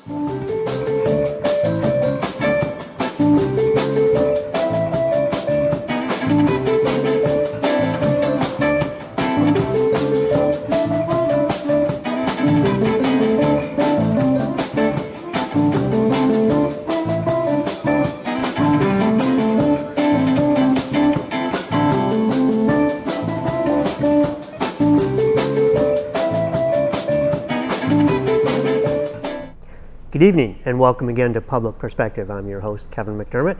Good evening and welcome again to Public Perspective. I'm your host, Kevin McDermott,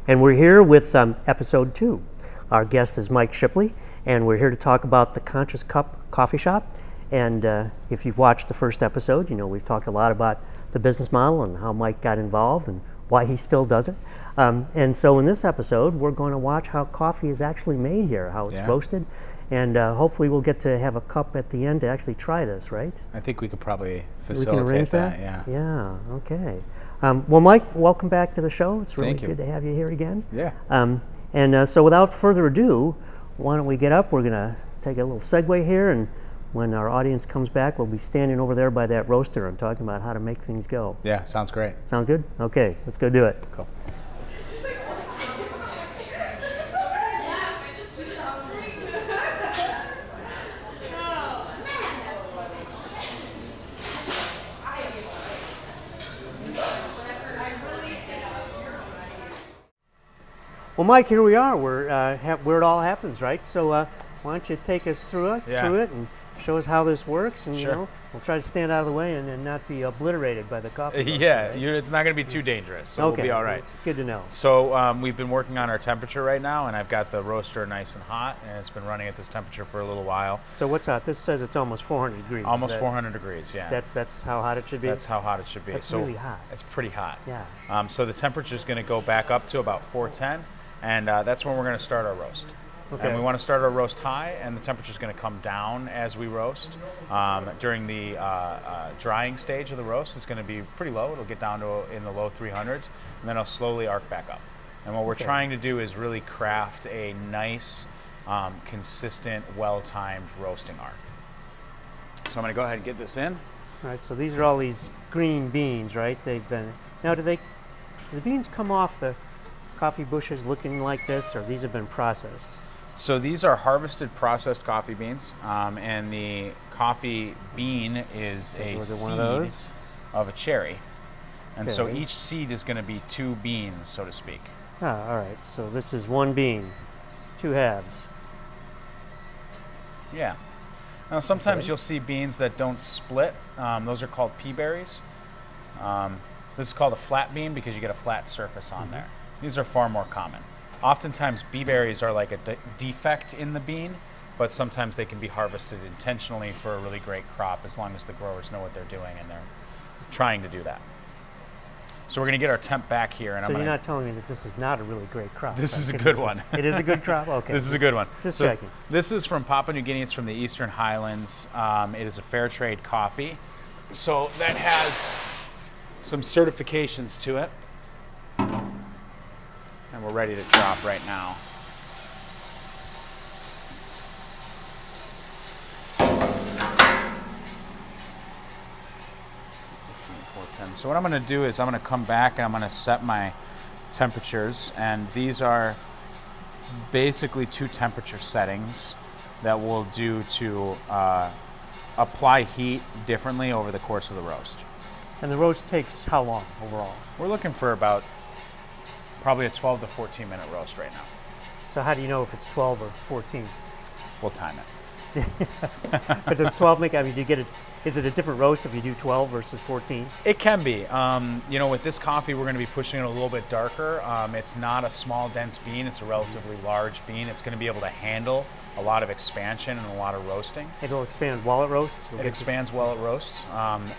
and we're here with episode 2. Our guest is Mike Shipley, and we're here to talk about the Conscious Cup Coffee Shop. And if you've watched the first episode, you know we've talked a lot about the business model and how Mike got involved and why he still does it. And so in this episode, we're going to watch how coffee is actually made here, how it's roasted. And hopefully we'll get to have a cup at the end to actually try this, right? I think we could probably We facilitate can arrange that. Yeah. Yeah, okay. Well, Mike, welcome back to the show. It's really Thank you. good to have you here again. Yeah. So without further ado, why don't we get up? We're going to take a little segue here, and when our audience comes back, we'll be standing over there by that roaster and talking about how to make things go. Yeah, sounds great. Sound good? Okay, let's go do it. Cool. Well, Mike, here we are. We're where it all happens, right? So why don't you take us through it and show us how this works, and you know, we'll try to stand out of the way and not be obliterated by the coffee. Yeah, right? It's not going to be too dangerous, so Okay, we'll be all right. It's good to know. So we've been working on our temperature right now, and I've got the roaster nice and hot, and it's been running at this temperature for a little while. So what's hot? This says it's almost 400 degrees. Almost 400 degrees, yeah. That's how hot it should be? That's how hot it should be. That's really hot. It's pretty hot. Yeah. So the temperature is going to go back up to about 410, and that's when we're going to start our roast. Okay. And we want to start our roast high, and the temperature is going to come down as we roast. During the drying stage of the roast, it's going to be pretty low. It'll get down to in the low 300s, and then it'll slowly arc back up. And what we're trying to do is really craft a nice, consistent, well-timed roasting arc. So I'm going to go ahead and get this in. All right, so these are all these green beans, right? Now do the beans come off the coffee bushes looking like this, or these have been processed? So these are harvested processed coffee beans, and the coffee bean is a seed of a cherry. And so each seed is going to be 2 beans, so to speak. Ah, all right, so this is 1 bean, 2 halves. Yeah. Now sometimes you'll see beans that don't split. Those are called pea berries. This is called a flat bean because you get a flat surface on there. These are far more common. Oftentimes, bee berries are like a defect in the bean, but sometimes they can be harvested intentionally for a really great crop as long as the growers know what they're doing and they're trying to do that. So we're going to get our temp back here. And so you're not telling me that this is not a really great crop? This is a good one. It is a good crop? Okay. This is a good one. Just checking. This is from Papua New Guinea. It's from the Eastern Highlands. It is a fair trade coffee. So that has some certifications to it. And we're ready to drop right now. So what I'm going to do is I'm going to come back and I'm going to set my temperatures, and these are basically 2 temperature settings that we'll do to apply heat differently over the course of the roast. And the roast takes how long overall? We're looking for about probably a 12 to 14 minute roast right now. So how do you know if it's 12 or 14? We'll time it. But does 12 make, I mean, do you get it, is it a different roast if you do 12 versus 14? It can be. You know, with this coffee, we're going to be pushing it a little bit darker. It's not a small, dense bean. It's a relatively large bean. It's going to be able to handle a lot of expansion and a lot of roasting. It'll expand while it roasts? It expands while it roasts.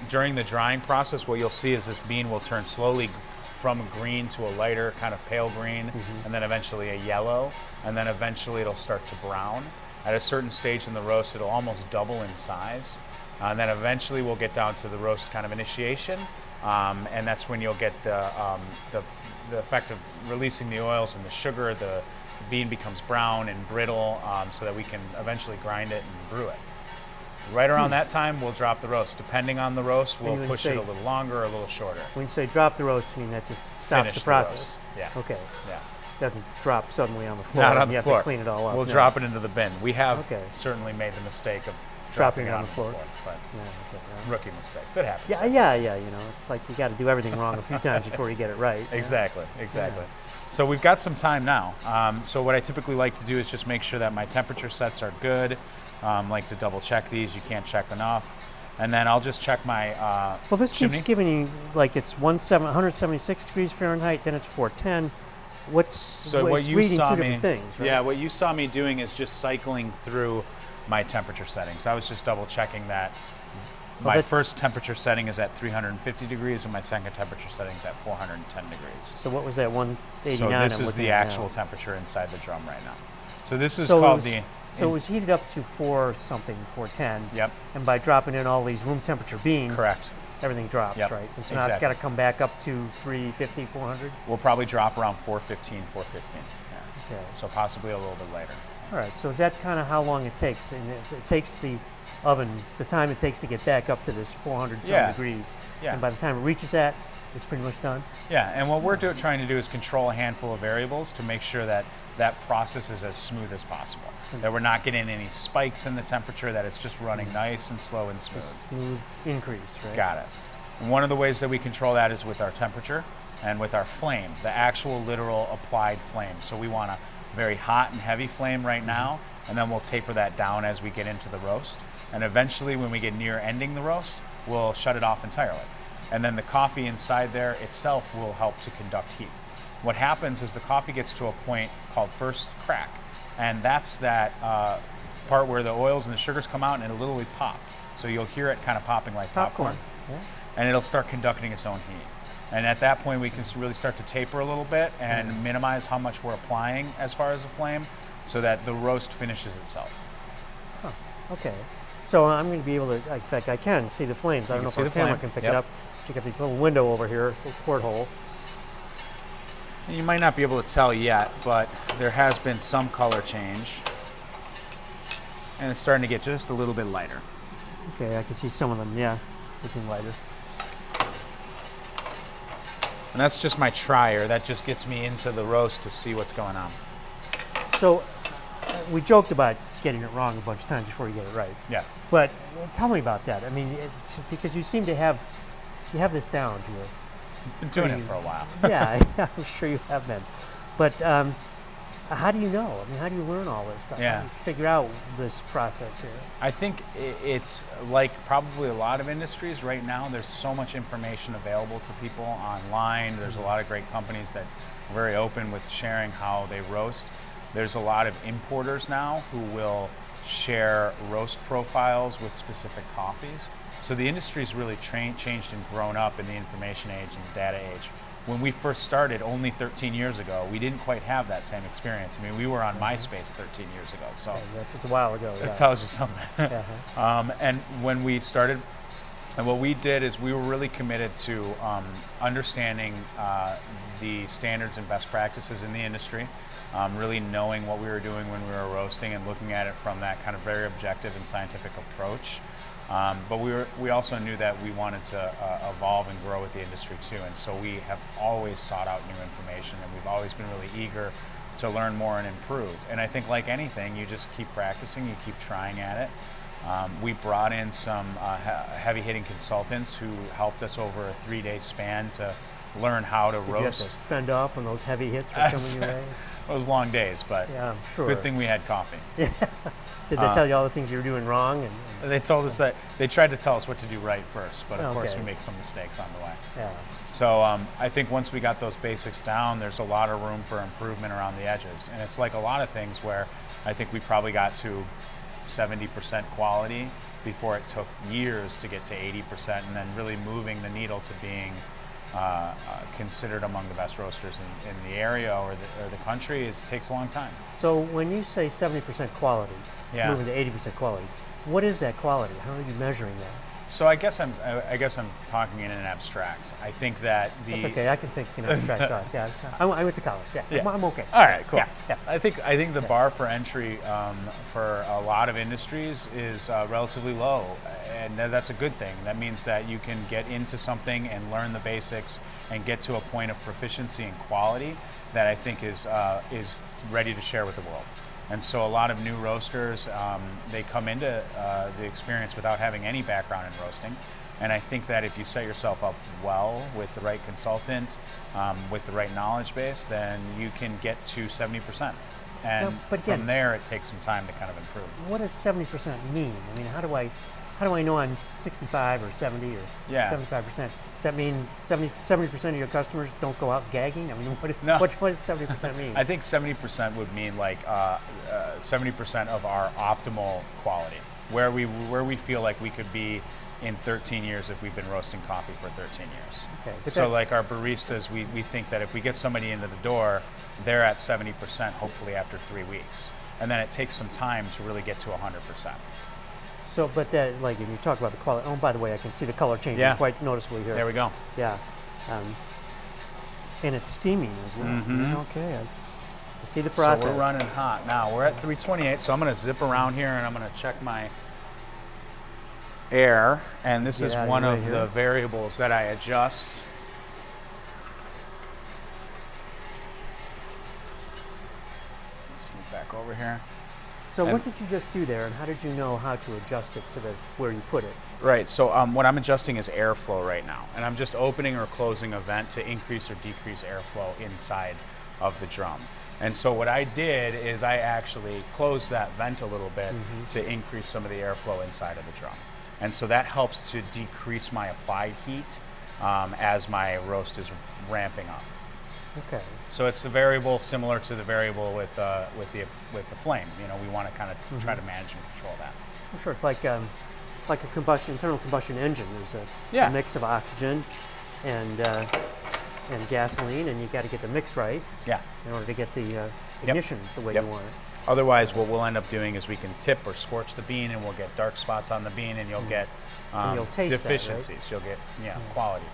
During the drying process, what you'll see is this bean will turn slowly from green to a lighter kind of pale green, and then eventually a yellow, and then eventually it'll start to brown. At a certain stage in the roast, it'll almost double in size. And then eventually we'll get down to the roast kind of initiation, and that's when you'll get the effect of releasing the oils and the sugar. The bean becomes brown and brittle, so that we can eventually grind it and brew it. Right around that time, we'll drop the roast. Depending on the roast, we'll you push it a little longer or a little shorter. When you say drop the roast, you mean that just stops Finish the the process? roast. Yeah. Okay. Yeah. Doesn't drop suddenly on the floor. Not on and the you floor. have to clean it all up. We'll No. drop it into the bin. We have Okay. certainly made the mistake of Dropping dropping it on the floor. but Yeah, okay, yeah. rookie mistakes. It happens. Yeah. You know, it's like you got to do everything wrong a few times before you get it right. Yeah. Exactly. So we've got some time now. So what I typically like to do is just make sure that my temperature sets are good. Like to double check these. You can't check enough. And then I'll just check my Well, this chimney. keeps giving you, like, it's 176 degrees Fahrenheit, then it's 410. What it's you reading saw two me, different things, right? Yeah, what you saw me doing is just cycling through my temperature settings. I was just double checking that my first temperature setting is at 350 degrees and my second temperature setting is at 410 degrees. So what was that, 189? So this I'm is looking the at actual now? temperature inside the drum right now. So this is So it called was- the... So it was heated up to 410. Yep. And by dropping in all these room temperature beans, Correct. everything drops, Yep, right? And so now it's exactly. got to come back up to 350, 400? We'll probably drop around 415, 415. Yeah. Okay. So possibly a little bit later. All right, so is that kind of how long it takes? And it takes the oven, the time it takes to get back up to this 400 some Yeah. degrees. Yeah. And by the time it reaches that, it's pretty much done? Yeah, and what we're trying to do is control a handful of variables to make sure that that process is as smooth as possible. That we're not getting any spikes in the temperature, that it's just running nice and slow and smooth. Smooth increase, right? Got it. And one of the ways that we control that is with our temperature and with our flame, the actual literal applied flame. So we want a very hot and heavy flame right now, and then we'll taper that down as we get into the roast. And eventually when we get near ending the roast, we'll shut it off entirely. And then the coffee inside there itself will help to conduct heat. What happens is the coffee gets to a point called first crack, and that's that part where the oils and the sugars come out and it'll literally pop. So you'll hear it kind of popping like popcorn. Yeah. And it'll start conducting its own heat. And at that point, we can really start to taper a little bit and minimize how much we're applying as far as the flame so that the roast finishes itself. Huh. Okay. So I'm going to be able to, in fact, I can see the flames. I don't know if see our the camera flame. can pick Yep. it up. You got this little window over here, little porthole. And you might not be able to tell yet, but there has been some color change. And it's starting to get just a little bit lighter. Okay, I can see some of them, yeah, looking lighter. And that's just my trier. That just gets me into the roast to see what's going on. So we joked about getting it wrong a bunch of times before you get it right. Yeah. But tell me about that. I mean, because you seem to have this down to it. Been doing it for a while. Yeah, I'm sure you have been. But how do you know? I mean, how do you learn all this stuff? Yeah. How do you figure out this process here? I think it's like probably a lot of industries right now. There's so much information available to people online. There's a lot of great companies that are very open with sharing how they roast. There's a lot of importers now who will share roast profiles with specific coffees. So the industry's really changed and grown up in the information age and the data age. When we first started only 13 years ago, we didn't quite have that same experience. I mean, we were on MySpace 13 years ago, so Yeah, that's a while ago. that Yeah. tells you something. Yeah. And when we started, and what we did is we were really committed to understanding the standards and best practices in the industry, really knowing what we were doing when we were roasting and looking at it from that kind of very objective and scientific approach. But we also knew that we wanted to evolve and grow with the industry too, and so we have always sought out new information, and we've always been really eager to learn more and improve. And I think like anything, you just keep practicing, you keep trying at it. We brought in some heavy-hitting consultants who helped us over a 3-day span to learn how to Did you have roast. to fend off when those heavy hits were coming your way? Those long days, but Yeah, I'm sure. good thing we had coffee. Did they tell you all the things you were doing wrong? And They told us that they tried to tell us what to do right first, but of course Okay. we make some mistakes on the way. yeah. So I think once we got those basics down, there's a lot of room for improvement around the edges. And it's like a lot of things where I think we probably got to 70% quality before it took years to get to 80%, and then really moving the needle to being considered among the best roasters in the area or the country takes a long time. So when you say 70% quality, Yeah. moving to 80% quality, what is that quality? How are you measuring that? So I guess I'm talking in an abstract. I think that That's okay. I can think in abstract thoughts. Yeah, I went to college. Yeah, I'm okay. All right, cool. Yeah. I think the bar for entry for a lot of industries is relatively low, and that's a good thing. That means that you can get into something and learn the basics and get to a point of proficiency and quality that I think is ready to share with the world. And so a lot of new roasters, they come into the experience without having any background in roasting. And I think that if you set yourself up well with the right consultant, with the right knowledge base, then you can get to 70%. And but again, from there, it takes some time to kind of improve. What does 70% mean? I mean, how do I know I'm 65 or 70 or 75%? Does that mean 70% of your customers don't go out gagging? I mean, what does 70% mean? I think 70% would mean like 70% of our optimal quality, where we feel like we could be in 13 years if we've been roasting coffee for 13 years. Okay. So like our baristas, we think that if we get somebody into the door, they're at 70% hopefully after 3 weeks. And then it takes some time to really get to 100%. So, but that, like, when you talk about the quality, oh, by the way, I can see the color changing quite noticeably here. There we go. Yeah. And it's steaming as well. Mm-hmm. Okay, I see the process. So we're running hot. Now, we're at 328, so I'm going to zip around here and I'm going to check my air. And this is one of the variables that I adjust. Let's sneak back over here. So what did you just do there, and how did you know how to adjust it to where you put it? Right, so what I'm adjusting is airflow right now, and I'm just opening or closing a vent to increase or decrease airflow inside of the drum. And so what I did is I actually closed that vent a little bit to increase some of the airflow inside of the drum. And so that helps to decrease my applied heat as my roast is ramping up. Okay. So it's the variable similar to the variable with the flame. You know, we want to kind of try to manage and control that. Well, sure, it's like a internal combustion engine. There's a mix of oxygen and gasoline, and you got to get the mix right. Yeah. In order to get the ignition the way you want it. Otherwise, what we'll end up doing is we can tip or scorch the bean, and we'll get dark spots on the bean, and you'll get you'll taste deficiencies. That, right? You'll get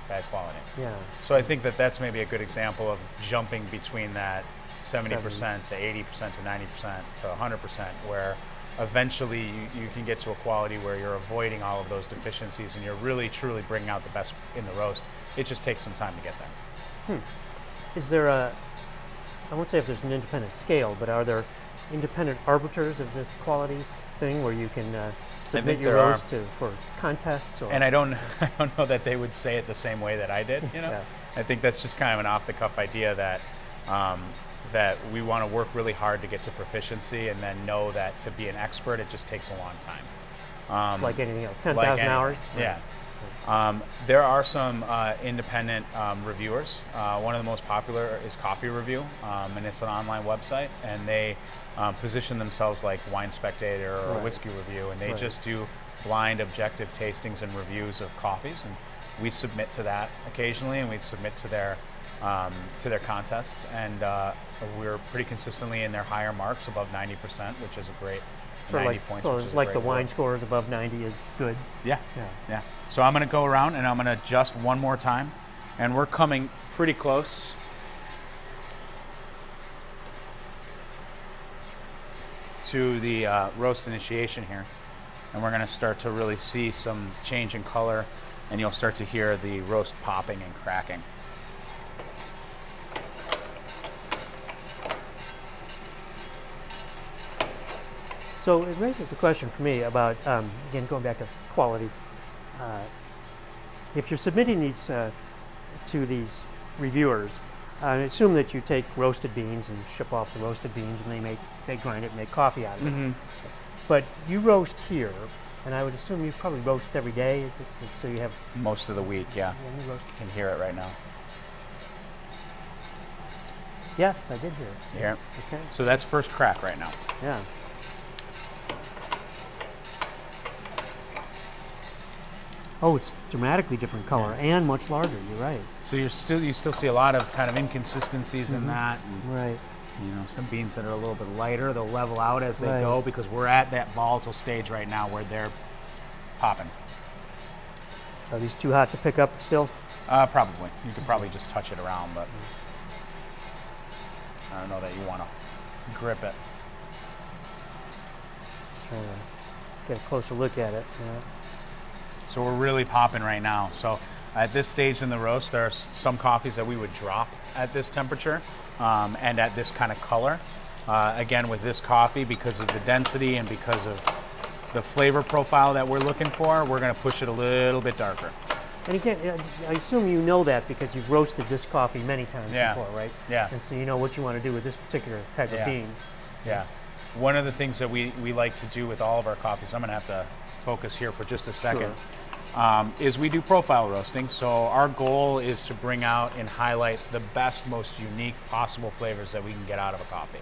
bad quality. Yeah. So I think that's maybe a good example of jumping between that 70% to 80% to 90% to 100%, where eventually you can get to a quality where you're avoiding all of those deficiencies and you're really truly bringing out the best in the roast. It just takes some time to get there. Is there I won't say if there's an independent scale, but are there independent arbiters of this quality thing where you can submit your roast for contests? Or? And I don't know that they would say it the same way that I did. You know, Yeah. I think that's just kind of an off-the-cuff idea that that we want to work really hard to get to proficiency, and then know that to be an expert, it just takes a long time. Like anything else, 10,000 hours. Yeah. There are some independent reviewers. One of the most popular is Coffee Review, and it's an online website, and they position themselves like Wine Spectator or Whiskey Review, and they just do blind objective tastings and reviews of coffees, and we submit to that occasionally, and we submit to their contests, and we're pretty consistently in their higher marks, above 90%, which is a great 90 points. So which is like a the great wine scores above 90 is good. Yeah. So I'm going to go around and I'm going to adjust one more time, and we're coming pretty close. To the roast initiation here, and we're going to start to really see some change in color, and you'll start to hear the roast popping and cracking. So it raises the question for me about, again, going back to quality. If you're submitting these to these reviewers, I assume that you take roasted beans and ship off the roasted beans, and they grind it and make coffee out of it. But you roast here, and I would assume you probably roast every day. Is it, so you have most of the week? Yeah. You roast. You can hear it right now. Yes, I did hear it. You hear it? Okay. So that's first crack right now. Yeah. Oh, it's dramatically different color and much larger. You're right. So you still see a lot of kind of inconsistencies in that. And, Right. you know, some beans that are a little bit lighter, they'll level out as they Right. go, because we're at that volatile stage right now where they're popping. Are these too hot to pick up still? Probably. You could probably just touch it around, but I don't know that you want to grip it. Just trying to get a closer look at it. Yeah. So we're really popping right now. So at this stage in the roast, there are some coffees that we would drop at this temperature and at this kind of color. Again, with this coffee, because of the density and because of the flavor profile that we're looking for, we're going to push it a little bit darker. And again, I assume you know that because you've roasted this coffee many times before, right? Yeah. And so you know what you want to do with this particular type of bean. Yeah. One of the things that we like to do with all of our coffees, I'm going to have to focus here for just a second, is we do profile roasting. So our goal is to bring out and highlight the best, most unique possible flavors that we can get out of a coffee.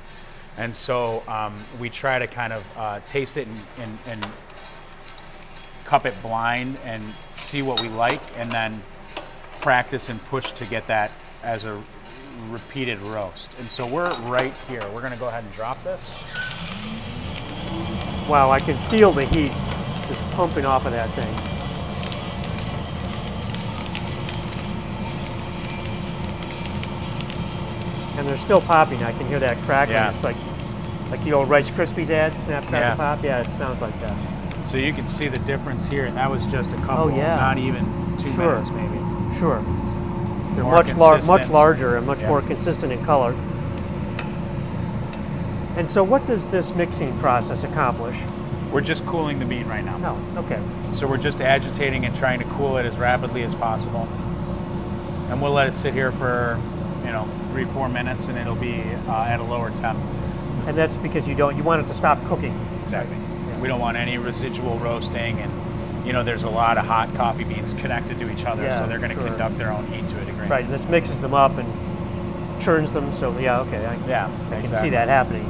And so we try to kind of taste it and cup it blind and see what we like, and then practice and push to get that as a repeated roast. And so we're right here. We're going to go ahead and drop this. Wow, I can feel the heat just pumping off of that thing. And they're still popping. I can hear that crackling. Yeah. It's like the old Rice Krispies ad, snap, crackle, pop. Yeah, it sounds like that. So you can see the difference here, and that was just a couple, not even 2 minutes maybe. Sure. They're More much consistent. larger and much more consistent in color. And so what does this mixing process accomplish? We're just cooling the bean right now. Oh, okay. So we're just agitating and trying to cool it as rapidly as possible. And we'll let it sit here for, 3-4 minutes, and it'll be at a lower temp. And that's because you want it to stop cooking. Exactly. Yeah. We don't want any residual roasting, and there's a lot of hot coffee beans connected to each other, so they're going to conduct their own heat to a degree. Right, and this mixes them up and churns them, so I can see that happening,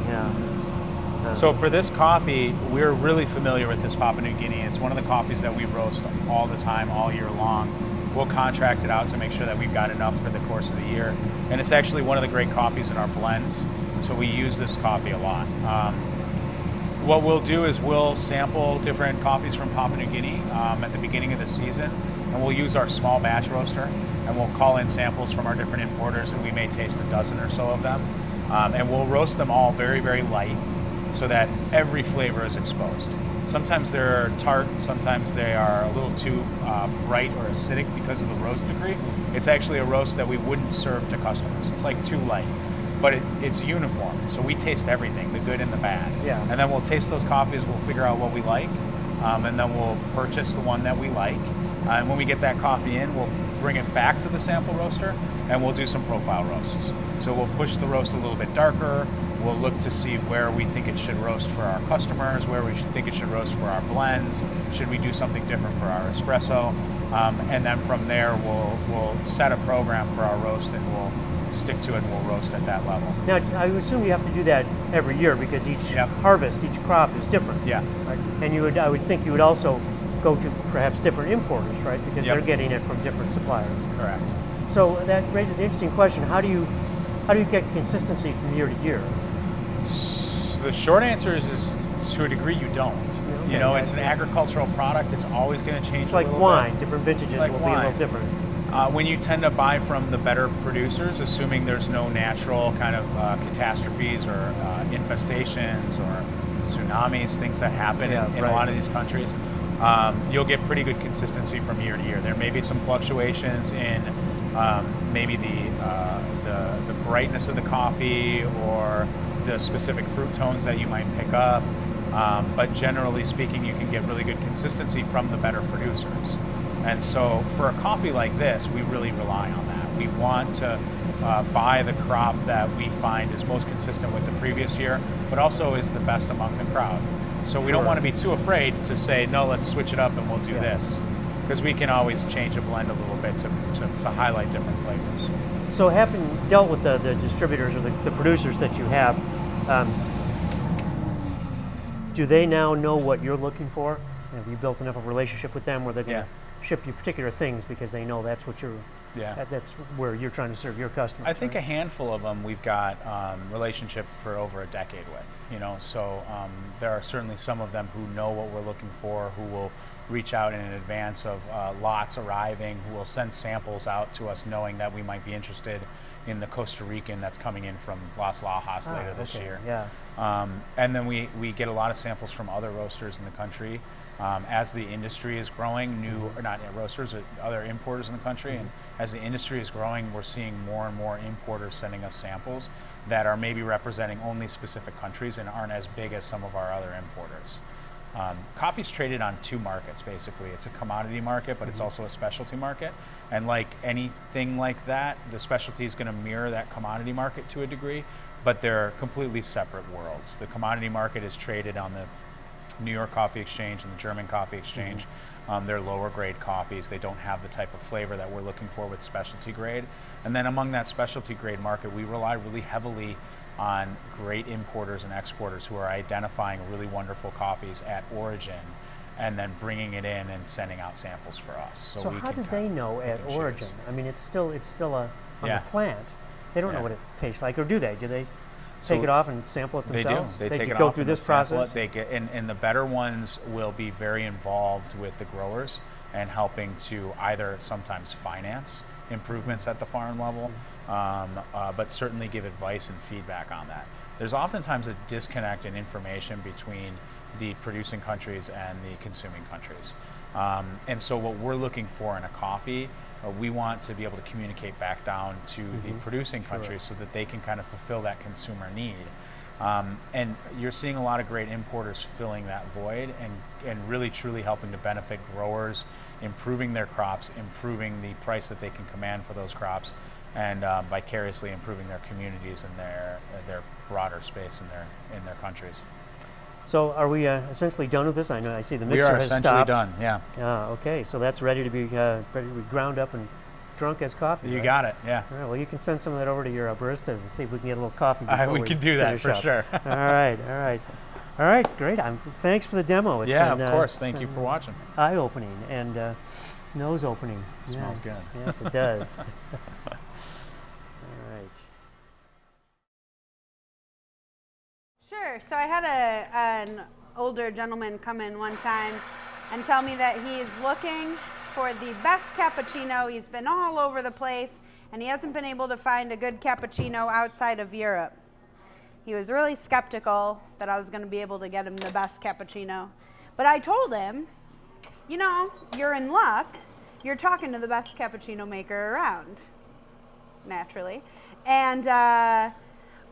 So for this coffee, we're really familiar with this Papua New Guinea. It's one of the coffees that we roast all the time, all year long. We'll contract it out to make sure that we've got enough for the course of the year. And it's actually one of the great coffees in our blends, so we use this coffee a lot. What we'll do is we'll sample different coffees from Papua New Guinea at the beginning of the season, and we'll use our small batch roaster, and we'll call in samples from our different importers, and we may taste a dozen or so of them. And we'll roast them all very, very light so that every flavor is exposed. Sometimes they're tart, sometimes they are a little too bright or acidic because of the roast degree. It's actually a roast that we wouldn't serve to customers. It's like too light. But it's uniform, so we taste everything, the good and the bad. Yeah. And then we'll taste those coffees, we'll figure out what we like, and then we'll purchase the one that we like. And when we get that coffee in, we'll bring it back to the sample roaster, and we'll do some profile roasts. So we'll push the roast a little bit darker, we'll look to see where we think it should roast for our customers, where we think it should roast for our blends, should we do something different for our espresso, and then from there we'll set a program for our roast, and we'll stick to it, and we'll roast at that level. Now, I assume you have to do that every year because each harvest, each crop is different. Yeah. Right? And I would think you would also go to perhaps different importers, right? Because they're getting it from different suppliers. Correct. So that raises the interesting question: how do you get consistency from year to year? The short answer is to a degree you don't. It's an agricultural product. It's always going to change. It's like wine. Different vintages will be a little different. When you tend to buy from the better producers, assuming there's no natural kind of catastrophes or infestations or tsunamis, things that happen in a lot of these countries, you'll get pretty good consistency from year to year. There may be some fluctuations in maybe the brightness of the coffee or the specific fruit tones that you might pick up, but generally speaking, you can get really good consistency from the better producers. And so for a coffee like this, we really rely on that. We want to buy the crop that we find is most consistent with the previous year, but also is the best among the crowd. So we don't want to be too afraid to say, no, let's switch it up and we'll do this. Because we can always change a blend a little bit to highlight different flavors. So having dealt with the distributors or the producers that you have, do they now know what you're looking for? Have you built enough of a relationship with them where they're going to ship you particular things because they know that's what you're Yeah. That's where you're trying to serve your customers. I think right? a handful of them we've got relationship for over a decade with, so there are certainly some of them who know what we're looking for, who will reach out in advance of lots arriving, who will send samples out to us knowing that we might be interested in the Costa Rican that's coming in from Las Lajas later this year. Yeah. And then we get a lot of samples from other roasters in the country. As the industry is growing, not roasters, but other importers in the country, and as the industry is growing, we're seeing more and more importers sending us samples that are maybe representing only specific countries and aren't as big as some of our other importers. Coffee's traded on two markets, basically. It's a commodity market, but it's also a specialty market. And like anything like that, the specialty is going to mirror that commodity market to a degree, but they're completely separate worlds. The commodity market is traded on the New York Coffee Exchange and the German Coffee Exchange. They're lower grade coffees. They don't have the type of flavor that we're looking for with specialty grade. And then among that specialty grade market, we rely really heavily on great importers and exporters who are identifying really wonderful coffees at origin and then bringing it in and sending out samples for us. So how do they know at origin? I mean, it's still on the plant. They don't know what it tastes like, or do they? Do they take it off and sample it themselves? They do. They take it go off through and this sample process. it. They get, and the better ones will be very involved with the growers and helping to either sometimes finance improvements at the farm level, but certainly give advice and feedback on that. There's oftentimes a disconnect in information between the producing countries and the consuming countries. And so what we're looking for in a coffee, we want to be able to communicate back down to the producing countries so that they can kind of fulfill that consumer need. And you're seeing a lot of great importers filling that void and really truly helping to benefit growers, improving their crops, improving the price that they can command for those crops, and vicariously improving their communities and their broader space in their countries. So are we essentially done with this? I know I see the mixer We are has essentially stopped. done, yeah. Okay, so that's ready to be ground up and drunk as coffee. You right? got it, yeah. All right, well, you can send some of that over to your baristas and see if we can get a little coffee before We can do that finish for up. sure. All right, great. Thanks for the demo. It's Yeah, been, of course. Thank you for watching. Eye-opening and nose-opening. Smells good. Yes, it does. All right. Sure. So I had an older gentleman come in one time and tell me that he's looking for the best cappuccino. He's been all over the place, and he hasn't been able to find a good cappuccino outside of Europe. He was really skeptical that I was going to be able to get him the best cappuccino. But I told him, you're in luck. You're talking to the best cappuccino maker around, naturally. And of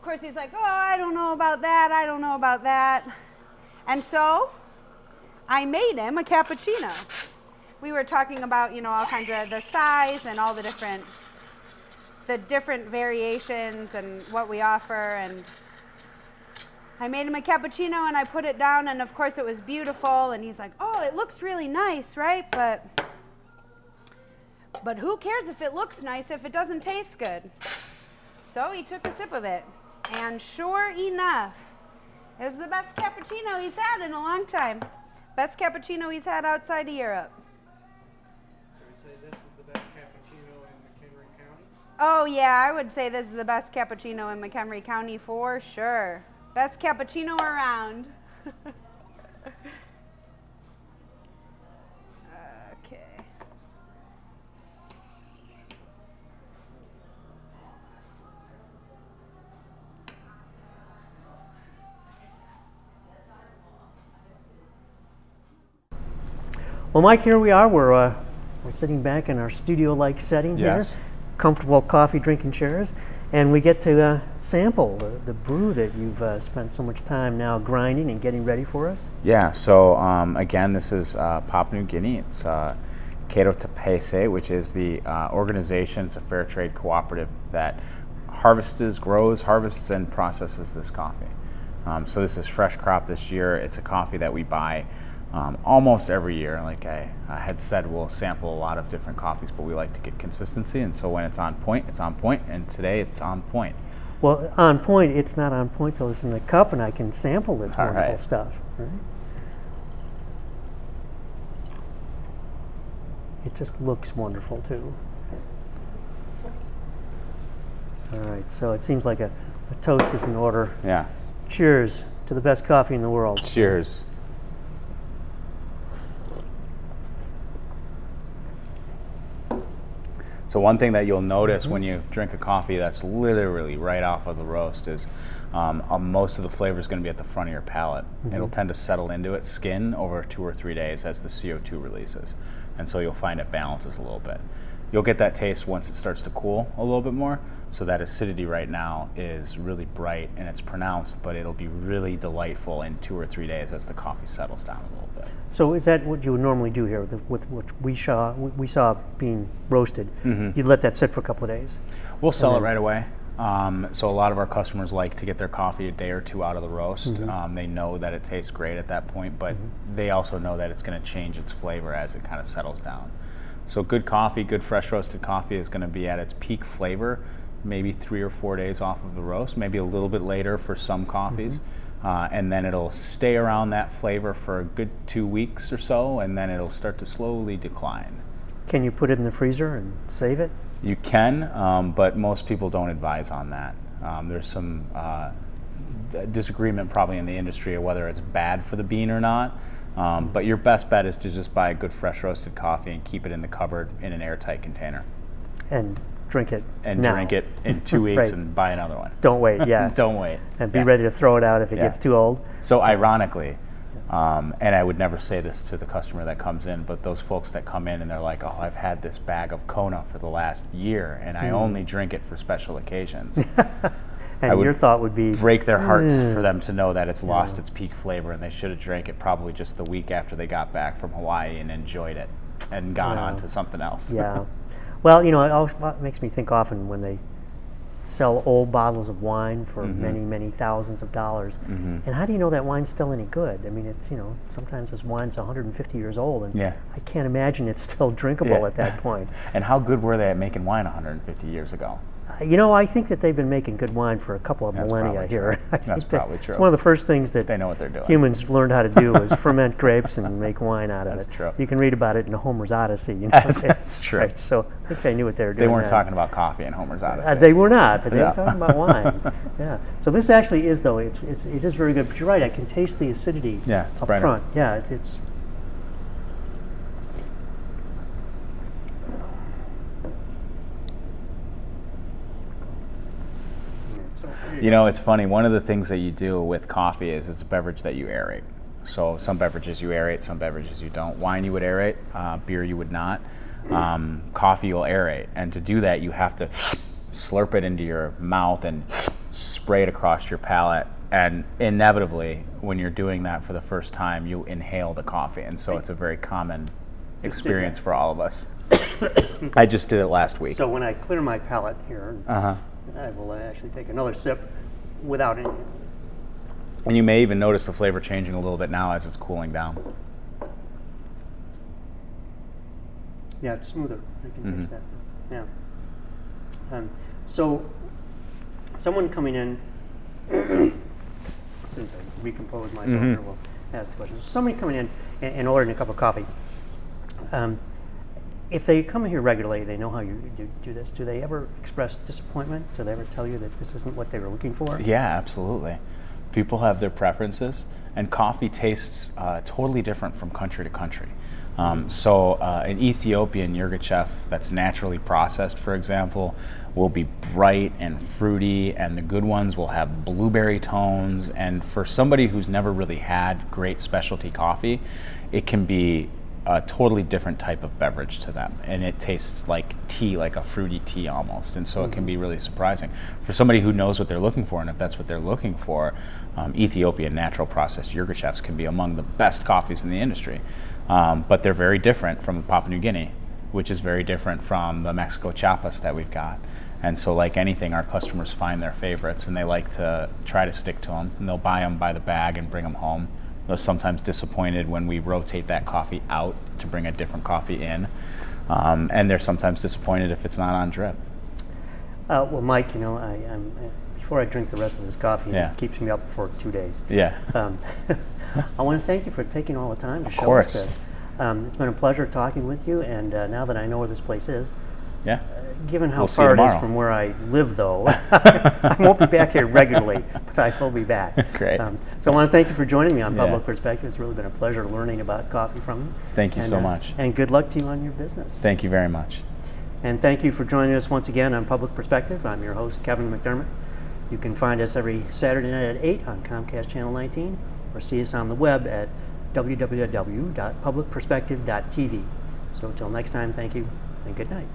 course, he's like, I don't know about that. And so I made him a cappuccino. We were talking about, all kinds of the size and all the different variations and what we offer. And I made him a cappuccino and I put it down, and of course it was beautiful. And he's like, it looks really nice, right? But who cares if it looks nice if it doesn't taste good? So he took a sip of it, and sure enough, it was the best cappuccino he's had in a long time. Best cappuccino he's had outside of Europe. So you say this is the best cappuccino in McHenry County? Oh yeah, I would say this is the best cappuccino in McHenry County for sure. Best cappuccino around. Okay. Well, Mike, here we are. We're sitting back in our studio-like setting Yes. here, comfortable coffee drinking chairs, and we get to sample the brew that you've spent so much time now grinding and getting ready for us. Yeah, so again, this is Papua New Guinea. It's Kato Tapese, which is the organization. It's a fair trade cooperative that harvests, and processes this coffee. So this is fresh crop this year. It's a coffee that we buy almost every year. Like I had said, we'll sample a lot of different coffees, but we like to get consistency. And so when it's on point, it's on point. And today it's on point. Well, on point, it's not on point till it's in the cup and I can sample this All wonderful right. stuff. Right? It just looks wonderful too. All right, so it seems like a toast is in order. Yeah. Cheers to the best coffee in the world. Cheers. So one thing that you'll notice when you drink a coffee that's literally right off of the roast is most of the flavor is going to be at the front of your palate. It'll tend to settle into its skin over 2 or 3 days as the CO2 releases. And so you'll find it balances a little bit. You'll get that taste once it starts to cool a little bit more. So that acidity right now is really bright and it's pronounced, but it'll be really delightful in 2 or 3 days as the coffee settles down a little bit. So is that what you would normally do here with what we saw being roasted? You'd let that sit for a couple of days? We'll sell it right away. So a lot of our customers like to get their coffee a day or 2 out of the roast. They know that it tastes great at that point, but they also know that it's going to change its flavor as it kind of settles down. So good coffee, good fresh roasted coffee is going to be at its peak flavor maybe 3 or 4 days off of the roast, maybe a little bit later for some coffees. And then it'll stay around that flavor for a good 2 weeks or so, and then it'll start to slowly decline. Can you put it in the freezer and save it? You can, but most people don't advise on that. There's some disagreement probably in the industry of whether it's bad for the bean or not. But your best bet is to just buy a good fresh roasted coffee and keep it in the cupboard in an airtight container. And drink it And now. drink it in 2 weeks Right. and buy another one. Don't wait, yeah. Don't wait. And be ready to throw it out if it gets too old. So ironically, and I would never say this to the customer that comes in, but those folks that come in and they're like, oh, I've had this bag of Kona for the last year and I only drink it for special occasions. And your thought would be break their heart for them to know that it's lost its peak flavor and they should have drank it probably just the week after they got back from Hawaii and enjoyed it and gone on to something else. Yeah. Well, it always makes me think often when they sell old bottles of wine for many, many thousands of dollars. And how do you know that wine's still any good? I mean, it's, sometimes this wine's 150 years old, and I can't imagine it's still drinkable at that point. And how good were they at making wine 150 years ago? I think that they've been making good wine for a couple of millennia here. That's probably true. It's one of the first things that They know what they're doing. humans learned how to do is ferment grapes and make wine out of it. That's true. You can read about it in Homer's Odyssey. That's true. Right, so I think they knew what they were doing. They weren't then. talking about coffee in Homer's Odyssey. They were not, but they Yeah. were talking about wine. Yeah. So this actually is, though, it is very good. But you're right, I can taste the acidity It's up brighter. front. Yeah, it's. It's funny. One of the things that you do with coffee is it's a beverage that you aerate. So some beverages you aerate, some beverages you don't. Wine you would aerate, beer you would not. Coffee you'll aerate. And to do that, you have to slurp it into your mouth and spray it across your palate. And inevitably, when you're doing that for the first time, you inhale the coffee. And so it's a very common experience for all of us. I just did it last week. So when I clear my palate here, I will actually take another sip without any. And you may even notice the flavor changing a little bit now as it's cooling down. Yeah, it's smoother. I can taste that. Yeah. So, someone coming in, since I recompose myself here, we'll ask the question. So somebody coming in and ordering a cup of coffee, if they come here regularly, they know how you do this. Do they ever express disappointment? Do they ever tell you that this isn't what they were looking for? Yeah, absolutely. People have their preferences, and coffee tastes totally different from country to country. So an Ethiopian yirgacheffe that's naturally processed, for example, will be bright and fruity, and the good ones will have blueberry tones. And for somebody who's never really had great specialty coffee, it can be a totally different type of beverage to them, and it tastes like tea, like a fruity tea almost, and so it can be really surprising. For somebody who knows what they're looking for, and if that's what they're looking for, Ethiopian natural processed yirgacheffes can be among the best coffees in the industry. But they're very different from Papua New Guinea, which is very different from the Mexico Chiapas that we've got. And so like anything, our customers find their favorites, and they like to try to stick to them, and they'll buy them by the bag and bring them home. They're sometimes disappointed when we rotate that coffee out to bring a different coffee in. And they're sometimes disappointed if it's not on drip. Well, Mike, I'm before I drink the rest of this coffee, it keeps me up for 2 days. Yeah. I want to thank you for taking all the time to show course. us this. It's been a pleasure talking with you, and now that I know where this place is, Yeah. Given how We'll see you far it is tomorrow. from where I live, though, I won't be back here regularly, but I will be back. Great. So I want to thank you for joining me on Yeah. Public Perspective. It's really been a pleasure learning about coffee from you. Thank you so much. And good luck to you on your business. Thank you very much. And thank you for joining us once again on Public Perspective. I'm your host, Kevin McDermott. You can find us every Saturday night at 8 on Comcast Channel 19, or see us on the web at www.publicperspective.tv. So until next time, thank you and good night.